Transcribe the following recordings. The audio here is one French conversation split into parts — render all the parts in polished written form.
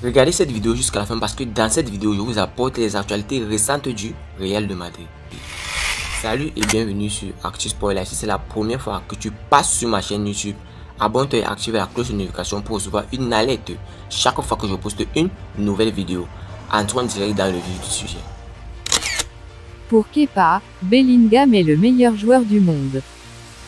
Regardez cette vidéo jusqu'à la fin parce que dans cette vidéo, je vous apporte les actualités récentes du Real de Madrid. Salut et bienvenue sur ActuSport. Si c'est la première fois que tu passes sur ma chaîne YouTube, abonne-toi et active la cloche de notification pour recevoir une alerte chaque fois que je poste une nouvelle vidéo. Entrons direct dans le vif du sujet. Pour Kepa, Bellingham est le meilleur joueur du monde.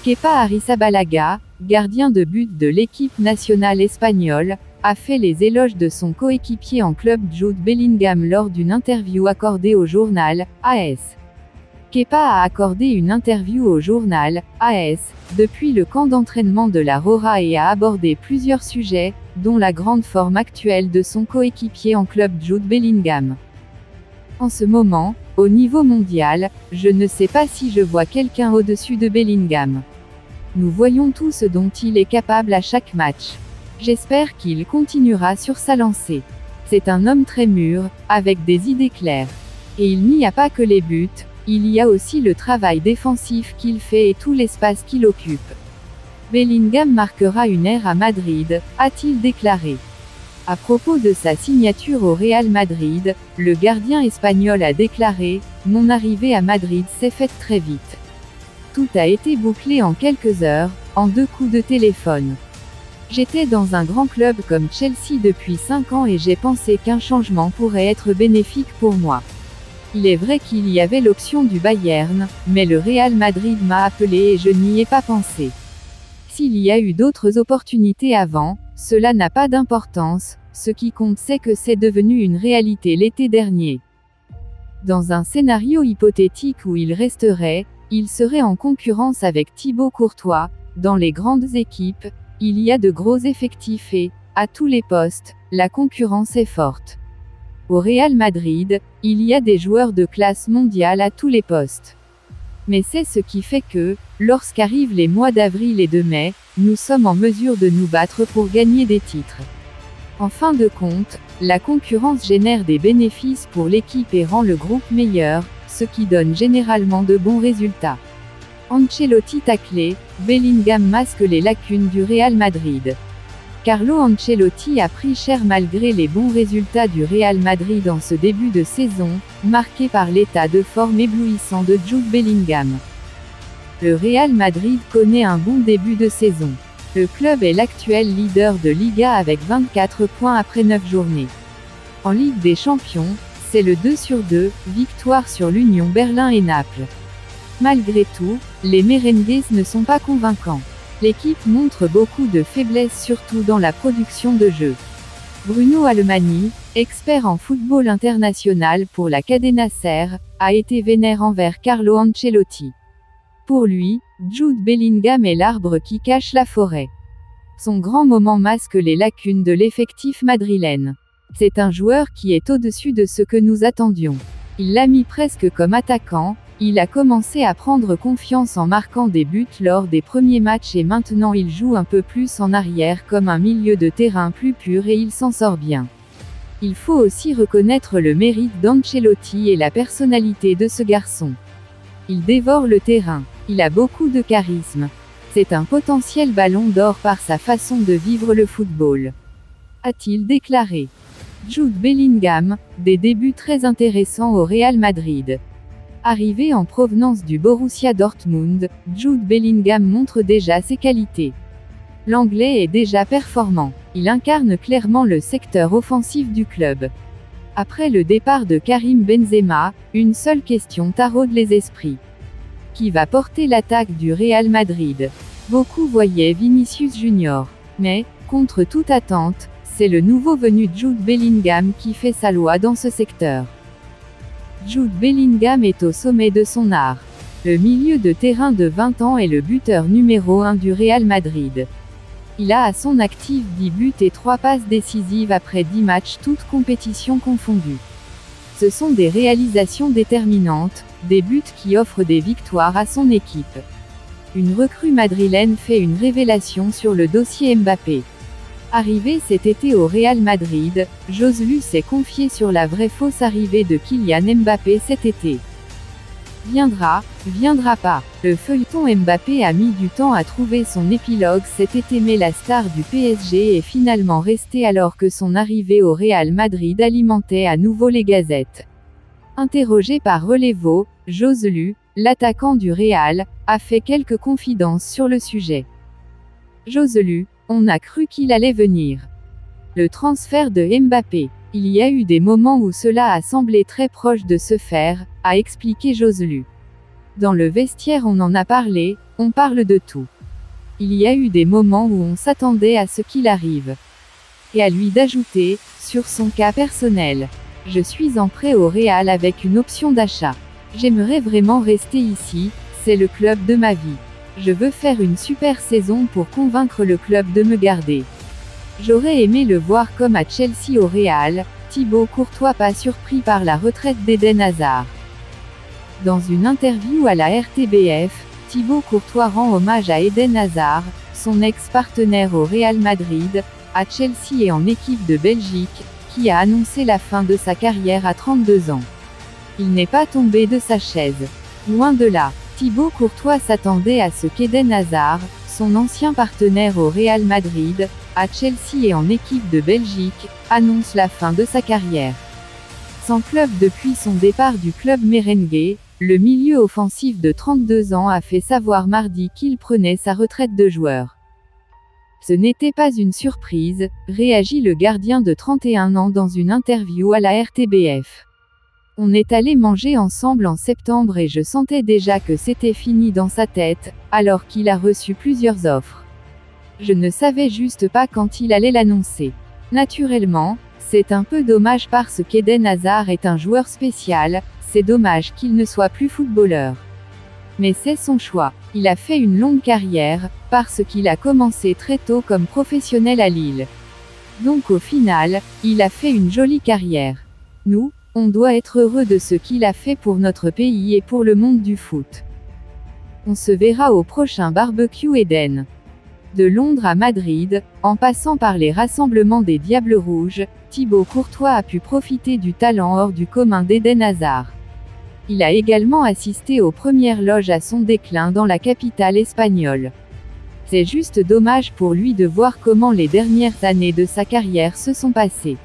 Kepa Arrizabalaga, gardien de but de l'équipe nationale espagnole, a fait les éloges de son coéquipier en club Jude Bellingham lors d'une interview accordée au journal AS. Kepa a accordé une interview au journal AS depuis le camp d'entraînement de la Roja et a abordé plusieurs sujets, dont la grande forme actuelle de son coéquipier en club Jude Bellingham. En ce moment, au niveau mondial, je ne sais pas si je vois quelqu'un au-dessus de Bellingham. Nous voyons tout ce dont il est capable à chaque match. J'espère qu'il continuera sur sa lancée. C'est un homme très mûr, avec des idées claires. Et il n'y a pas que les buts, il y a aussi le travail défensif qu'il fait et tout l'espace qu'il occupe. Bellingham marquera une ère à Madrid, a-t-il déclaré. À propos de sa signature au Real Madrid, le gardien espagnol a déclaré « Mon arrivée à Madrid s'est faite très vite. Tout a été bouclé en quelques heures, en 2 coups de téléphone. J'étais dans un grand club comme Chelsea depuis 5 ans et j'ai pensé qu'un changement pourrait être bénéfique pour moi. Il est vrai qu'il y avait l'option du Bayern, mais le Real Madrid m'a appelé et je n'y ai pas pensé. S'il y a eu d'autres opportunités avant, cela n'a pas d'importance, ce qui compte c'est que c'est devenu une réalité l'été dernier. Dans un scénario hypothétique où il resterait, il serait en concurrence avec Thibaut Courtois. Dans les grandes équipes, il y a de gros effectifs et, à tous les postes, la concurrence est forte. Au Real Madrid, il y a des joueurs de classe mondiale à tous les postes. Mais c'est ce qui fait que, lorsqu'arrivent les mois d'avril et de mai, nous sommes en mesure de nous battre pour gagner des titres. En fin de compte, la concurrence génère des bénéfices pour l'équipe et rend le groupe meilleur, ce qui donne généralement de bons résultats. Ancelotti taclé, Bellingham masque les lacunes du Real Madrid. Carlo Ancelotti a pris cher malgré les bons résultats du Real Madrid en ce début de saison, marqué par l'état de forme éblouissant de Jude Bellingham. Le Real Madrid connaît un bon début de saison. Le club est l'actuel leader de Liga avec 24 points après 9 journées. En Ligue des Champions, c'est le 2/2, victoire sur l'Union Berlin et Naples. Malgré tout, les merengues ne sont pas convaincants. L'équipe montre beaucoup de faiblesses surtout dans la production de jeu. Bruno Alemany, expert en football international pour la Cadena SER, a été vénère envers Carlo Ancelotti. Pour lui, Jude Bellingham est l'arbre qui cache la forêt. Son grand moment masque les lacunes de l'effectif madrilène. C'est un joueur qui est au-dessus de ce que nous attendions. Il l'a mis presque comme attaquant. Il a commencé à prendre confiance en marquant des buts lors des premiers matchs et maintenant il joue un peu plus en arrière comme un milieu de terrain plus pur et il s'en sort bien. Il faut aussi reconnaître le mérite d'Ancelotti et la personnalité de ce garçon. Il dévore le terrain. Il a beaucoup de charisme. C'est un potentiel ballon d'or par sa façon de vivre le football. A-t-il déclaré. Jude Bellingham, des débuts très intéressants au Real Madrid. Arrivé en provenance du Borussia Dortmund, Jude Bellingham montre déjà ses qualités. L'Anglais est déjà performant. Il incarne clairement le secteur offensif du club. Après le départ de Karim Benzema, une seule question taraude les esprits. Qui va porter l'attaque du Real Madrid? Beaucoup voyaient Vinicius Junior. Mais, contre toute attente, c'est le nouveau venu Jude Bellingham qui fait sa loi dans ce secteur. Jude Bellingham est au sommet de son art. Le milieu de terrain de 20 ans est le buteur numéro 1 du Real Madrid. Il a à son actif 10 buts et 3 passes décisives après 10 matchs toutes compétitions confondues. Ce sont des réalisations déterminantes, des buts qui offrent des victoires à son équipe. Une recrue madrilène fait une révélation sur le dossier Mbappé. Arrivé cet été au Real Madrid, Joselu s'est confié sur la vraie fausse arrivée de Kylian Mbappé cet été. Viendra pas. Le feuilleton Mbappé a mis du temps à trouver son épilogue cet été, mais la star du PSG est finalement restée alors que son arrivée au Real Madrid alimentait à nouveau les gazettes. Interrogé par Relevo, Joselu, l'attaquant du Real, a fait quelques confidences sur le sujet. Joselu, on a cru qu'il allait venir. Le transfert de Mbappé. Il y a eu des moments où cela a semblé très proche de se faire, a expliqué Joselu. Dans le vestiaire on en a parlé, on parle de tout. Il y a eu des moments où on s'attendait à ce qu'il arrive. Et à lui d'ajouter, sur son cas personnel. Je suis en prêt au Real avec une option d'achat. J'aimerais vraiment rester ici, c'est le club de ma vie. Je veux faire une super saison pour convaincre le club de me garder. J'aurais aimé le voir comme à Chelsea au Real. Thibaut Courtois pas surpris par la retraite d'Eden Hazard. Dans une interview à la RTBF, Thibaut Courtois rend hommage à Eden Hazard, son ex-partenaire au Real Madrid, à Chelsea et en équipe de Belgique, qui a annoncé la fin de sa carrière à 32 ans. Il n'est pas tombé de sa chaise. Loin de là, Thibaut Courtois s'attendait à ce qu'Eden Hazard, son ancien partenaire au Real Madrid, à Chelsea et en équipe de Belgique, annonce la fin de sa carrière. Sans club depuis son départ du club merengue, le milieu offensif de 32 ans a fait savoir mardi qu'il prenait sa retraite de joueur. Ce n'était pas une surprise, réagit le gardien de 31 ans dans une interview à la RTBF. On est allé manger ensemble en septembre et je sentais déjà que c'était fini dans sa tête, alors qu'il a reçu plusieurs offres. Je ne savais juste pas quand il allait l'annoncer. Naturellement, c'est un peu dommage parce qu'Eden Hazard est un joueur spécial, c'est dommage qu'il ne soit plus footballeur. Mais c'est son choix. Il a fait une longue carrière, parce qu'il a commencé très tôt comme professionnel à Lille. Donc au final, il a fait une jolie carrière. Nous, on doit être heureux de ce qu'il a fait pour notre pays et pour le monde du foot. On se verra au prochain barbecue Eden. De Londres à Madrid, en passant par les rassemblements des Diables Rouges, Thibaut Courtois a pu profiter du talent hors du commun d'Eden Hazard. Il a également assisté aux premières loges à son déclin dans la capitale espagnole. C'est juste dommage pour lui de voir comment les dernières années de sa carrière se sont passées.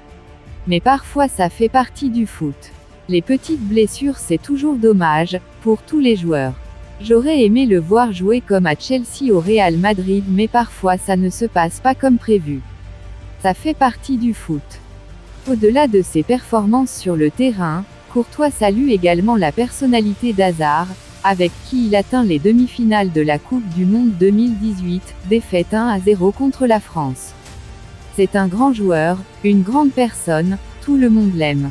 Mais parfois ça fait partie du foot. Les petites blessures c'est toujours dommage, pour tous les joueurs. J'aurais aimé le voir jouer comme à Chelsea au Real Madrid mais parfois ça ne se passe pas comme prévu. Ça fait partie du foot. Au-delà de ses performances sur le terrain, Courtois salue également la personnalité d'Hazard, avec qui il atteint les demi-finales de la Coupe du Monde 2018, défaite 1-0 contre la France. C'est un grand joueur, une grande personne, tout le monde l'aime.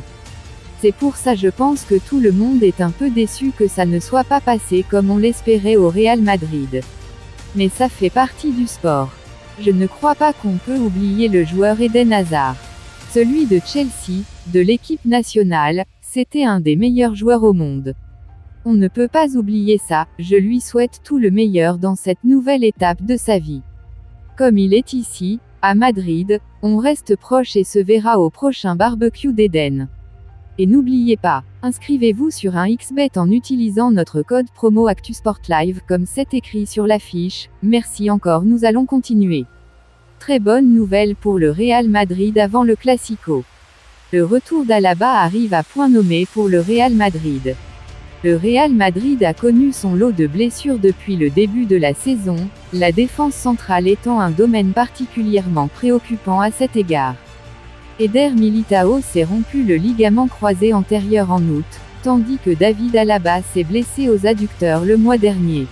C'est pour ça je pense que tout le monde est un peu déçu que ça ne soit pas passé comme on l'espérait au Real Madrid. Mais ça fait partie du sport. Je ne crois pas qu'on peut oublier le joueur Eden Hazard. Celui de Chelsea, de l'équipe nationale, c'était un des meilleurs joueurs au monde. On ne peut pas oublier ça, je lui souhaite tout le meilleur dans cette nouvelle étape de sa vie. Comme il est ici, à Madrid, on reste proche et se verra au prochain barbecue d'Eden. Et n'oubliez pas, inscrivez-vous sur un XBet en utilisant notre code promo ActuSportLive comme c'est écrit sur l'affiche. Merci encore, nous allons continuer. Très bonne nouvelle pour le Real Madrid avant le Classico. Le retour d'Alaba arrive à point nommé pour le Real Madrid. Le Real Madrid a connu son lot de blessures depuis le début de la saison, la défense centrale étant un domaine particulièrement préoccupant à cet égard. Eder Militao s'est rompu le ligament croisé antérieur en août, tandis que David Alaba s'est blessé aux adducteurs le mois dernier.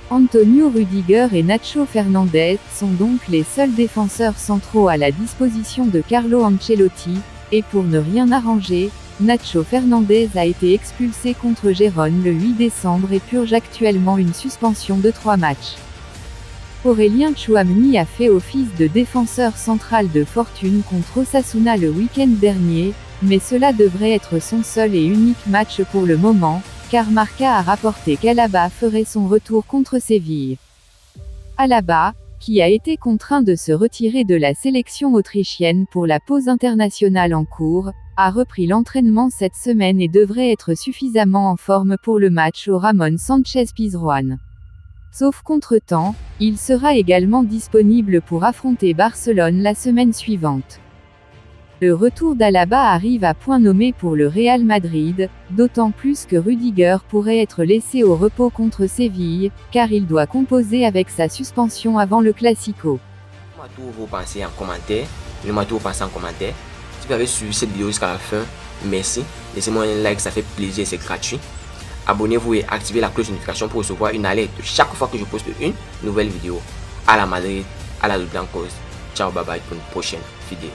Antonio Rudiger et Nacho Fernandez sont donc les seuls défenseurs centraux à la disposition de Carlo Ancelotti, et pour ne rien arranger, Nacho Fernandez a été expulsé contre Gérone le 8 décembre et purge actuellement une suspension de 3 matchs. Aurélien Tchouaméni a fait office de défenseur central de fortune contre Osasuna le week-end dernier, mais cela devrait être son seul et unique match pour le moment, car Marca a rapporté qu'Alaba ferait son retour contre Séville. Alaba, qui a été contraint de se retirer de la sélection autrichienne pour la pause internationale en cours, a repris l'entraînement cette semaine et devrait être suffisamment en forme pour le match au Ramon Sánchez-Pizjuán. Sauf contretemps, il sera également disponible pour affronter Barcelone la semaine suivante. Le retour d'Alaba arrive à point nommé pour le Real Madrid, d'autant plus que Rudiger pourrait être laissé au repos contre Séville, car il doit composer avec sa suspension avant le Classico. Dites-moi tout vous pensez en commentaire. Dites-moi tout vous pensez en commentaire. Si vous avez suivi cette vidéo jusqu'à la fin, merci. Laissez-moi un like, ça fait plaisir, c'est gratuit. Abonnez-vous et activez la cloche de notification pour recevoir une alerte chaque fois que je poste une nouvelle vidéo. À la Madrid, à la Blancos. Ciao, bye bye pour une prochaine vidéo.